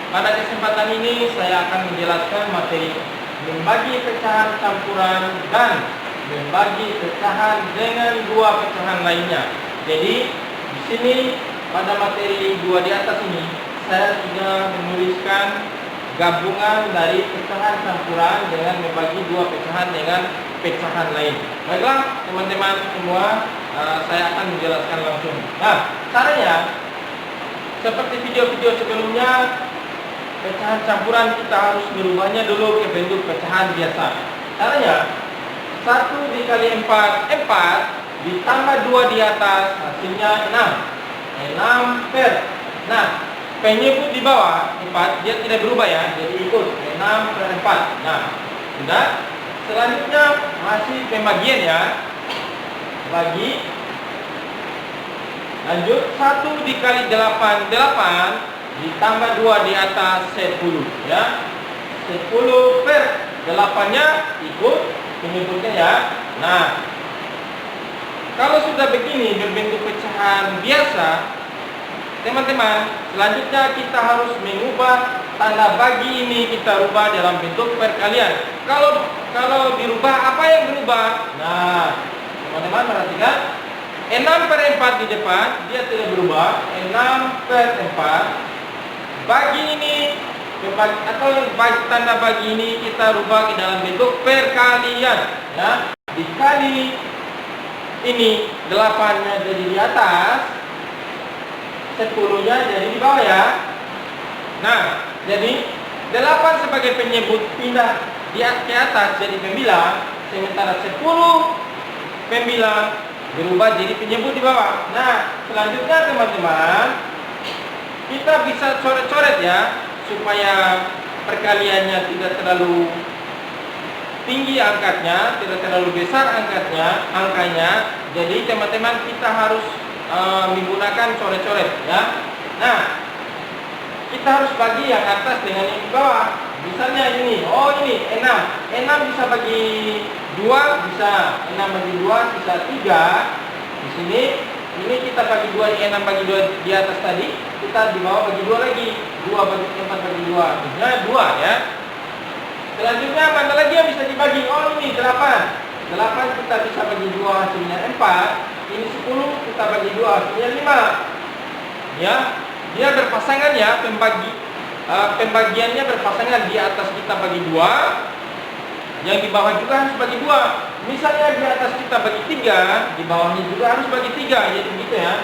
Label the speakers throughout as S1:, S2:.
S1: Pada kesempatan ini saya akan menjelaskan materi membagi pecahan campuran dan membagi pecahan dengan dua pecahan lainnya. Jadi di sini pada materi dua di atas ini saya sudah menuliskan gabungan dari pecahan campuran dengan membagi dua pecahan dengan pecahan lain. Baiklah teman-teman semua, saya akan menjelaskan langsung. Nah, caranya seperti video-video sebelumnya, pecahan campuran kita harus merubahnya dulu ke bentuk pecahan biasa. Caranya 1 dikali 4 ditambah 2 di atas hasilnya 6 per. Nah, penyebut di bawah 4 dia tidak berubah ya, jadi ikut 6 per 4. Nah, sudah. Selanjutnya masih pembagian ya. Bagi. Lanjut 1 dikali 8 ditambah 2 di atas 10 ya. 10 per 8-nya ikut penyebutnya ya. Nah, kalau sudah begini berbentuk pecahan biasa, teman-teman, selanjutnya kita harus mengubah tanda bagi ini, kita rubah dalam bentuk perkalian. Kalau dirubah, apa yang berubah? Nah, teman-teman perhatikan, 6 per 4 di depan dia tidak berubah. 6 per 4 bagi ini atau tanda bagi ini kita rubah ke dalam bentuk perkalian ya. Dikali ini 8-nya jadi di atas, 10-nya jadi di bawah ya. Nah, jadi 8 sebagai penyebut pindah ke atas jadi pembilang, sementara 10 pembilang berubah jadi penyebut di bawah. Nah, selanjutnya teman-teman, kita bisa coret-coret ya, supaya perkaliannya tidak terlalu tinggi angkanya, tidak terlalu besar angkanya. Jadi teman-teman kita harus menggunakan coret-coret ya. Nah, kita harus bagi yang atas dengan yang di bawah. Misalnya ini, ini 6 bisa bagi 2, bisa 6 bagi 2 bisa 3. Di sini ini kita bagi 2, 6 bagi 2 di atas tadi, kita di bawah bagi 2 lagi. 2 bagi 4 bagi 2, artinya 2 ya. Selanjutnya mana lagi yang bisa dibagi? Ini 8 kita bisa bagi 2 hasilnya 4. Ini 10 kita bagi 2 hasilnya 5 ya. Dia berpasangan ya, pembagiannya berpasangan. Di atas kita bagi 2, yang di bawah juga harus bagi 2. Misalnya di atas kita bagi 3, di bawahnya juga harus bagi 3, jadi begitu ya.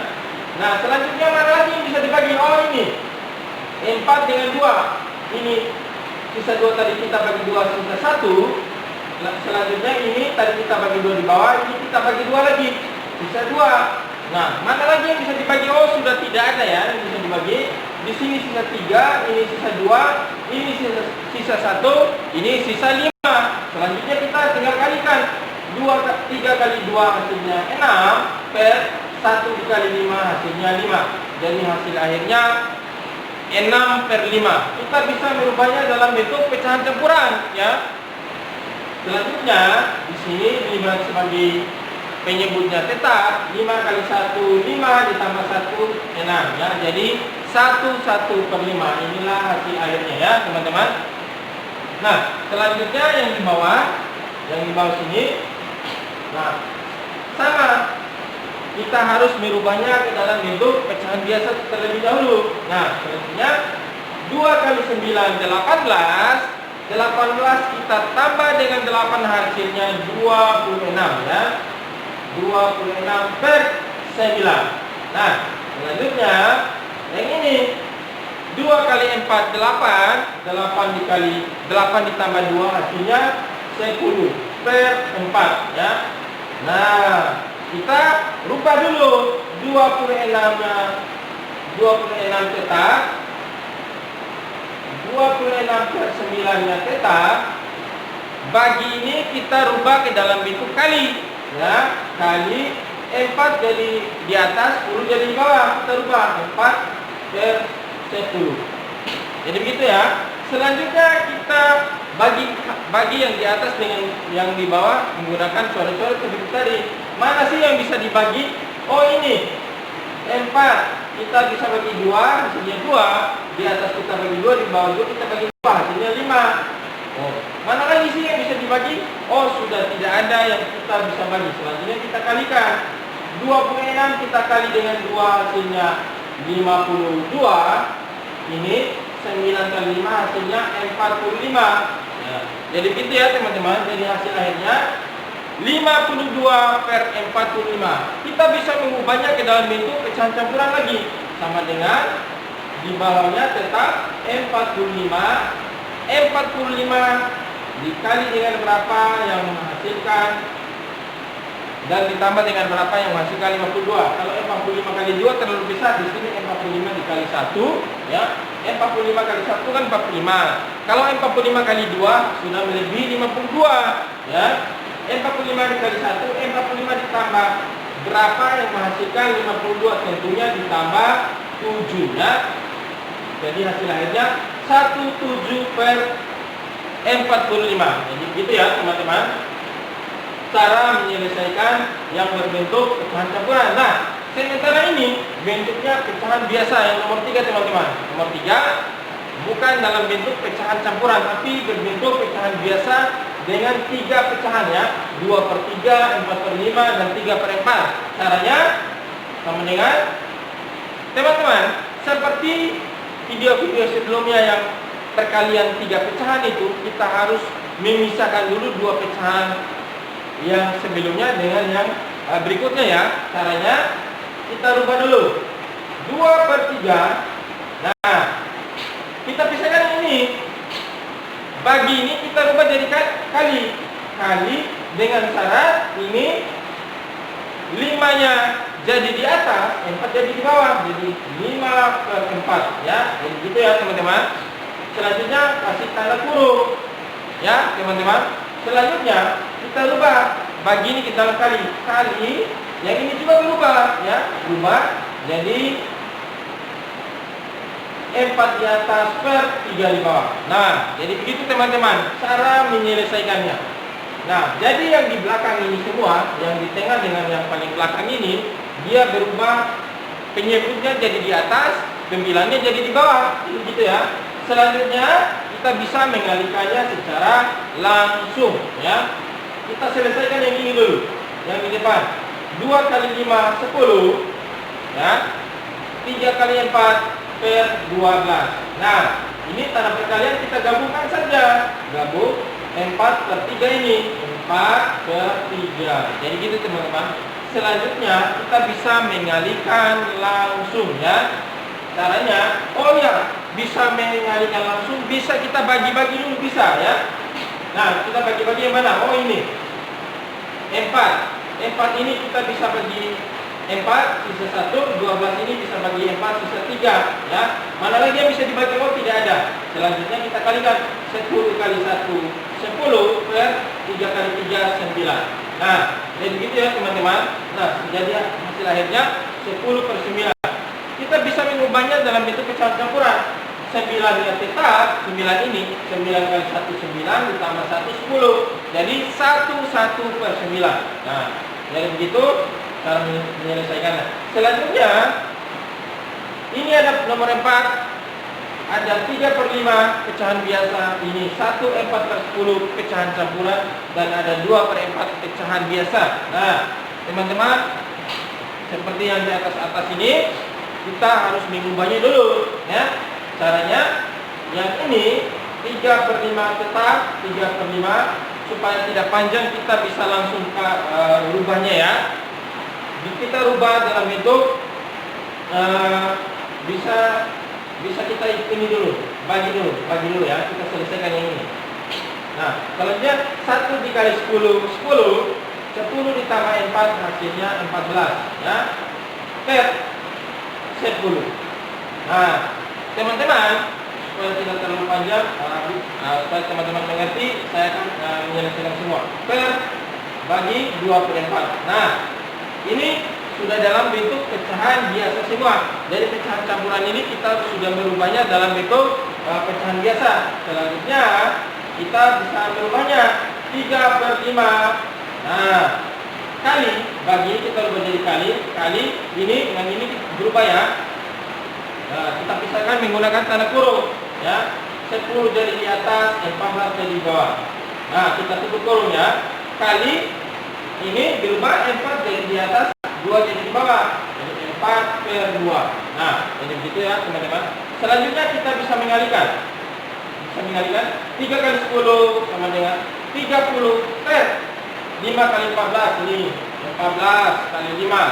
S1: Nah, selanjutnya mana lagi yang bisa dibagi? Ini 4 dengan 2. Ini sisa 2 tadi kita bagi 2 sisa 1. Selanjutnya ini tadi kita bagi 2 di bawah, ini kita bagi 2 lagi, sisa 2. Nah, mana lagi yang bisa dibagi? Sudah tidak ada ya yang bisa dibagi. Di sini sisa 3, ini sisa 2, ini sisa 1, ini sisa 5. Selanjutnya kita tinggal kalikan. 3 kali 2 hasilnya 6 per 1 dikali 5 hasilnya 5. Jadi hasil akhirnya 6 per 5. Kita bisa merubahnya dalam bentuk pecahan campuran ya. Selanjutnya di sini dibagi sebagai penyebutnya tetap. 5 kali 1 5 ditambah 1 6 ya. Jadi 1 per 5. Inilah hasil akhirnya ya teman-teman. Nah, selanjutnya yang di bawah sini. Nah, sama, kita harus merubahnya ke dalam bentuk pecahan biasa terlebih dahulu. Nah, selanjutnya 2 kali 9 18 kita tambah dengan 8 hasilnya 26 ya. 26 per 9. Nah, selanjutnya yang ini 2 kali 4 8 dikali 8 ditambah 2 hasilnya 10 per 4 ya. Nah, kita rubah dulu 26-nya 26 tetap, 26 per 9-nya tetap. Bagi ini kita rubah ke dalam bentuk kali ya. Kali 4 jadi di atas, 10 jadi di bawah. Kita rubah 4 per 10. Jadi begitu ya. Selanjutnya kita bagi yang di atas dengan yang di bawah menggunakan coret-coret seperti tadi. Mana sih yang bisa dibagi? Ini 4 kita bisa bagi 2, hasilnya 2. Di atas kita bagi 2, di bawah 2 kita bagi 2, hasilnya 5. Oh, mana lagi sih yang bisa dibagi? Oh, sudah tidak ada yang kita bisa bagi. Selanjutnya kita kalikan. 26 kita kali dengan 2, hasilnya 52. Ini 9 kali 5, hasilnya 45. Ya, jadi gitu ya teman-teman. Jadi hasil akhirnya 52 per 45. Kita bisa mengubahnya ke dalam bentuk pecahan campuran lagi. Sama dengan di bawahnya tetap 45. 45 dikali dengan berapa yang menghasilkan, dan ditambah dengan berapa yang menghasilkan 52. Kalau 45 kali 2 terlalu besar, di sini 45 dikali 1 ya. 45 kali 1 kan 45. Kalau 45 kali 2 sudah melebihi 52 ya. 45 dikali 1, 45 ditambah berapa yang menghasilkan 52, tentunya ditambah 7 ya. Jadi hasil akhirnya 17 per 45. Jadi gitu ya teman-teman, cara menyelesaikan yang berbentuk pecahan campuran. Nah, sementara ini bentuknya pecahan biasa yang nomor 3 teman-teman. Nomor 3 bukan dalam bentuk pecahan campuran, tapi berbentuk pecahan biasa dengan 3 pecahan ya, 2/3, 4/5, dan 3/4. Caranya sama dengan teman-teman seperti video-video sebelumnya yang perkalian 3 pecahan itu, kita harus memisahkan dulu 2 pecahan yang sebelumnya dengan yang berikutnya ya. Caranya kita rubah dulu 2/3. Nah, kita pisahkan ini. Bagi ini kita rubah jadi kali dengan syarat ini 5-nya jadi di atas, 4 jadi di bawah. Jadi 5/4 ya. Jadi gitu ya teman-teman. Selanjutnya kasih tanda kurung ya teman-teman. Selanjutnya kita rubah, bagi ini kita kali, yang ini juga berubah ya, berubah jadi 4 di atas per 3 di bawah. Nah, jadi begitu teman-teman cara menyelesaikannya. Nah, jadi yang di belakang ini semua, yang di tengah dengan yang paling belakang ini, dia berubah, penyebutnya jadi di atas, 9-nya jadi di bawah, gitu ya. Selanjutnya kita bisa mengalihkannya secara langsung ya. Kita selesaikan yang ini dulu, yang di depan. 2 kali 5 10 ya. 3 kali 4 per 12. Nah, ini tanda perkalian kita gabungkan saja. Gabung 4/3 ini, 4/3. Jadi gitu teman-teman. Selanjutnya kita bisa mengalihkan langsung ya. Caranya, oh ya, bisa mengalihkan langsung, bisa kita bagi-bagi dulu, bisa ya. Nah, kita bagi-bagi yang mana? Oh ini 4 ini kita bisa bagi 4 sisa 1, 12 ini bisa bagi 4 sisa 3 ya. Mana lagi yang bisa dibagi? Oh tidak ada. Selanjutnya kita kalikan 10 kali 1 10 per 3 kali 3 9. Nah, jadi begitu ya teman-teman. Nah, jadi hasil akhirnya 10/9. Kita bisa mengubahnya dalam bentuk pecahan campuran. 9-nya tetap, 9 ini 9 kali 1 9 ditambah 1 10. Jadi 1/9. Nah, jadi begitu cara menyelesaikannya. Selanjutnya ini ada nomor 4, ada 3/5 pecahan biasa, ini 1/4/10 pecahan campuran, dan ada 2/4 pecahan biasa. Nah teman-teman, seperti yang di atas ini, kita harus mengubahnya dulu ya. Caranya yang ini 3/5 tetap, 3/5, supaya tidak panjang kita bisa langsung rubahnya ya. Kita rubah dalam bentuk bisa kita ini dulu, bagi dulu ya. Kita selesaikan yang ini. Nah, kalau dia 1 dikali 10 10 ditambah 4 hasilnya 14 ya, per 10. Nah teman-teman, supaya tidak terlalu panjang, supaya teman-teman mengerti, saya akan menyelesaikan semua per bagi 2/4. Nah, ini sudah dalam bentuk pecahan biasa semua. Dari pecahan campuran ini kita sudah merubahnya dalam bentuk pecahan biasa. Selanjutnya kita bisa merubahnya 3/5. Nah, kali, bagi kita rubah jadi kali ini dengan ini berubah ya. Kita pisahkan menggunakan tanda kurung ya. 10 jadi di atas, 14 jadi di bawah. Nah, kita tutup kurung ya. Kali ini berubah 4 jadi di atas, 2 jadi di bawah. Jadi 4/2. Nah, jadi begitu ya teman-teman. Selanjutnya kita bisa mengalihkan. 3 kali 10 sama dengan 30 per 5 kali 14 ini 14 kali 5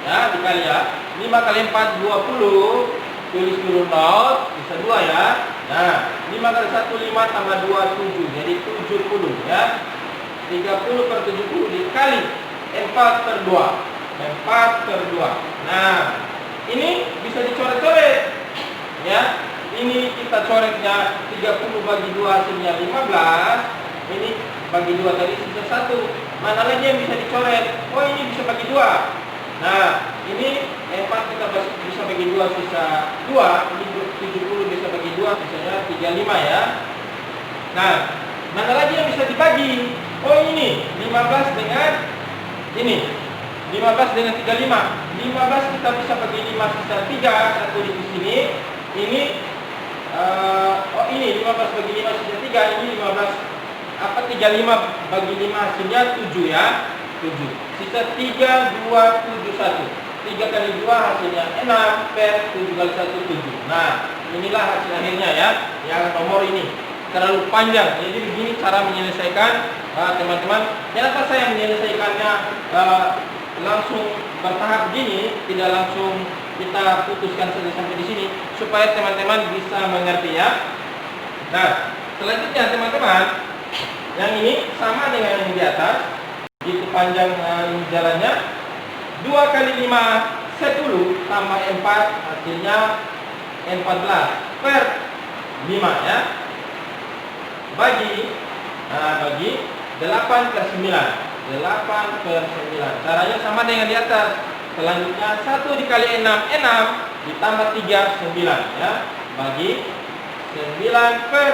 S1: ya, dikali ya. 5 kali 4 20, tulis dulu not, bisa 2 ya. Nah, 5 kali 1 5 tambah 2 7, jadi 70 ya. 30 per 70 dikali 4/2. 4/2. Nah, ini bisa dicoret-coret ya. Ini kita coretnya 30 bagi 2 hasilnya 15. Ini bagi 2 tadi sisa 1. Mana lagi yang bisa dicoret? Oh, ini bisa bagi 2. Nah, ini 4 kita bisa bagi 2 sisa 2. Ini 70 bisa bagi 2 sisanya 35 ya. Nah, mana lagi yang bisa dibagi? Oh, ini 15 dengan ini 15 dengan 35. 15 kita bisa bagi 5 sisa 3. 1 di sini. Ini ini 15 bagi 5 sisa 3. Ini 15 35 bagi 5 hasilnya 7 ya. 7. Sisa 3 2 7 1. 3 kali 2 hasilnya 6 per 7 kali 1 7. Nah, inilah hasil akhirnya ya. Yang nomor ini terlalu panjang. Jadi begini cara menyelesaikan teman-teman. Kenapa saya menyelesaikannya langsung bertahap begini, tidak langsung kita putuskan saja sampai di sini supaya teman-teman bisa mengerti ya. Nah, selanjutnya teman-teman, yang ini sama dengan yang di atas. Itu panjang ini jalannya. 2 kali 5 10 tambah 4 hasilnya 14 per 5 ya. Bagi 8 per 9. 8 per 9. Caranya sama dengan di atas. Selanjutnya 1 dikali 6 ditambah 3 9 ya. Bagi 9 per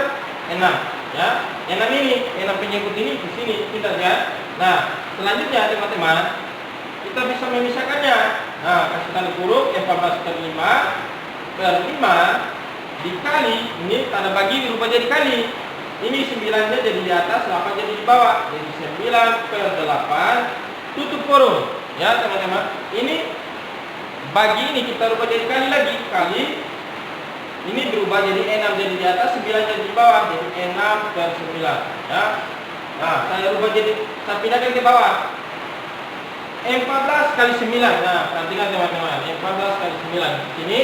S1: 6 ya. 6 ini, 6 penyebut ini di sini tidak ya. Nah, selanjutnya teman-teman, kita bisa memisahkannya. Nah, kasih tanda kurung 14 per 5 per 5 dikali, ini tanda bagi berubah jadi kali. Ini 9-nya jadi di atas, 8 jadi di bawah. Jadi 9 per 8 tutup kurung ya teman-teman. Ini bagi ini kita rubah jadi kali lagi. Kali ini berubah jadi 6 jadi di atas, 9 jadi di bawah. Jadi 6 per 9 ya. Nah, saya rubah jadi, saya pindahkan ke bawah. 14 kali 9. Nah, perhatikan teman-teman. 14 kali 9 di sini.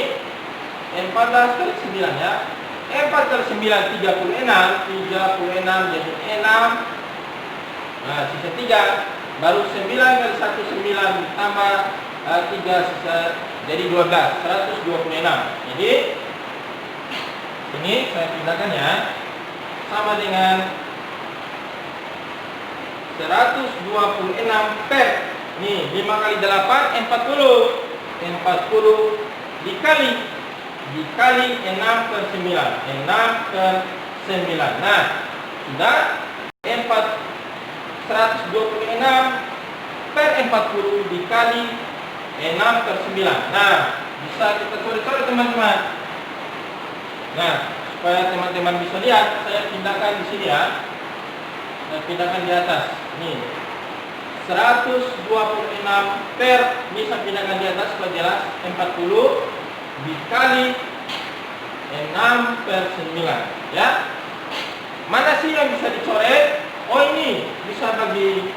S1: 14 kali 9 ya. 4 kali 9 36 jadi 6. Nah, sisa 3. Baru 9 kali 1 9 tambah 3 sisa jadi 12 126. Jadi ini saya pindahkan ya. Sama dengan 126 per nih 5 kali 8 40 dikali 6 per 9 6 per 9. Nah, sudah 126 per 40 dikali 6 per 9. Nah, bisa kita coret-coret teman-teman. Nah, supaya teman-teman bisa lihat, saya pindahkan di sini ya. Saya pindahkan di atas. Nih. 126 per, ini saya pindahkan di atas supaya jelas, 40 dikali 6 per 9 ya. Mana sih yang bisa dicoret? Oh, ini bisa bagi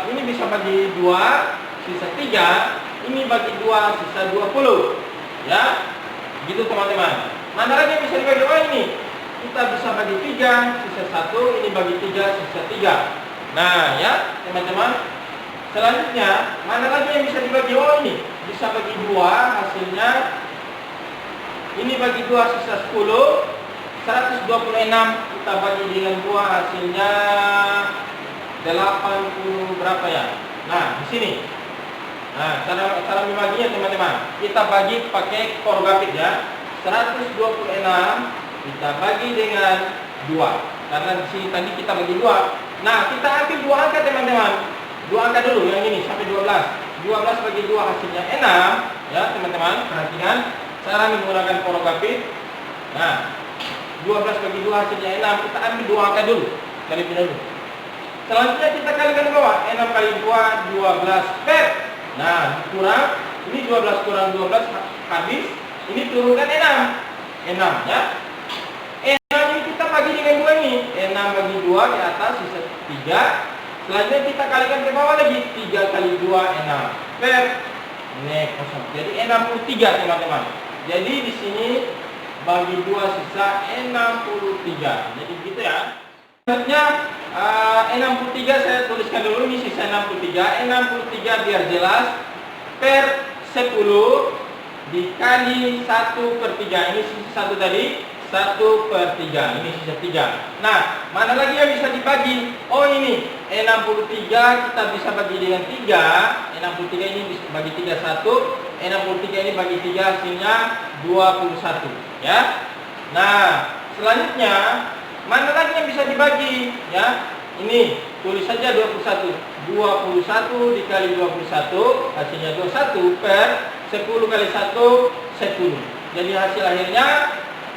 S1: ini bisa bagi 2 sisa 3, ini bagi 2 sisa 20 ya. Gitu teman-teman. Mana lagi yang bisa dibagi? Oh, ini kita bisa bagi 3 sisa 1, ini bagi 3 sisa 3. Nah ya teman-teman, selanjutnya mana lagi yang bisa dibagi? Oh, ini bisa bagi 2 hasilnya, ini bagi 2 sisa 10. 126 kita bagi dengan 2 hasilnya 80 berapa ya. Nah, di sini. Nah, cara membaginya teman-teman, kita bagi pakai korgapit ya. 126 kita bagi dengan 2. Karena di sini tadi kita bagi 2. Nah, kita ambil 2 angka teman-teman. Dua angka dulu yang ini sampai 12. 12 bagi 2 hasilnya 6 ya teman-teman. Perhatikan cara menggunakan porogapit. Nah, 12 bagi 2 hasilnya 6. Kita ambil dua angka dulu. Kali dulu. Selanjutnya kita kalikan ke bawah. 6 kali 2 12 per. Nah, kurang ini 12 kurang 12 habis. Ini turunkan 6. 6 ya. 6 ini kita bagi dengan 2 ini. 6 bagi 2 di atas sisa 3. Selanjutnya kita kalikan ke bawah lagi. 3 kali 2 6 per ini kosong. Jadi 63 teman-teman. Jadi di sini bagi 2 sisa 63. Jadi gitu ya. Selanjutnya 63 saya tuliskan dulu ini sisa 63. 63 biar jelas per 10 dikali 1/3. Ini sisa 1 tadi. 1/3, ini sisa 3. Nah, mana lagi yang bisa dibagi? Oh ini, 63 kita bisa bagi dengan 3. 63 ini bisa bagi 3 1. 63 ini bagi 3 hasilnya 21 ya. Nah, selanjutnya mana lagi yang bisa dibagi ya? Ini tulis saja 21. 21 dikali 21 hasilnya 21 per 10 kali 1 10. Jadi hasil akhirnya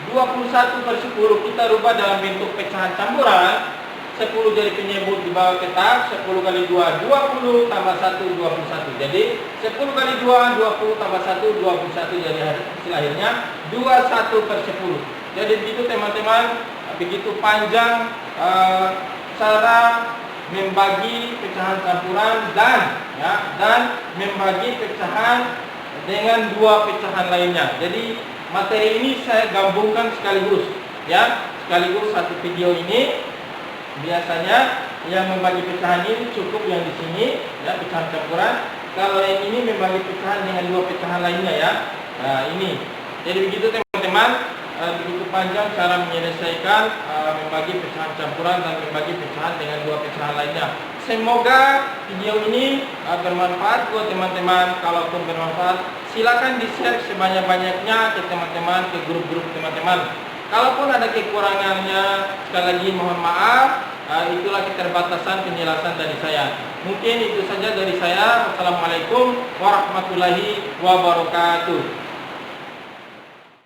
S1: 21/10 kita rubah dalam bentuk pecahan campuran. 10 jadi penyebut di bawah ketak. 10 kali 2 20 tambah 1 21. Jadi 10 kali 2 20 tambah 1 21. Jadi hasil akhirnya 21/10. Jadi begitu teman-teman. Begitu panjang cara membagi pecahan campuran dan membagi pecahan dengan dua pecahan lainnya. Jadi materi ini saya gabungkan sekaligus ya, sekaligus satu video ini. Biasanya yang membagi pecahan ini cukup yang di sini ya, pecahan campuran. Kalau yang ini membagi pecahan dengan dua pecahan lainnya ya. Nah, ini. Jadi begitu teman-teman, begitu panjang cara menyelesaikan membagi pecahan campuran dan membagi pecahan dengan dua pecahan lainnya. Semoga video ini bermanfaat buat teman-teman. Kalaupun bermanfaat, silakan di-share sebanyak-banyaknya ke teman-teman, ke grup-grup teman-teman. Kalaupun ada kekurangannya, sekali lagi mohon maaf. Itulah keterbatasan penjelasan dari saya. Mungkin itu saja dari saya. Wassalamualaikum warahmatullahi wabarakatuh.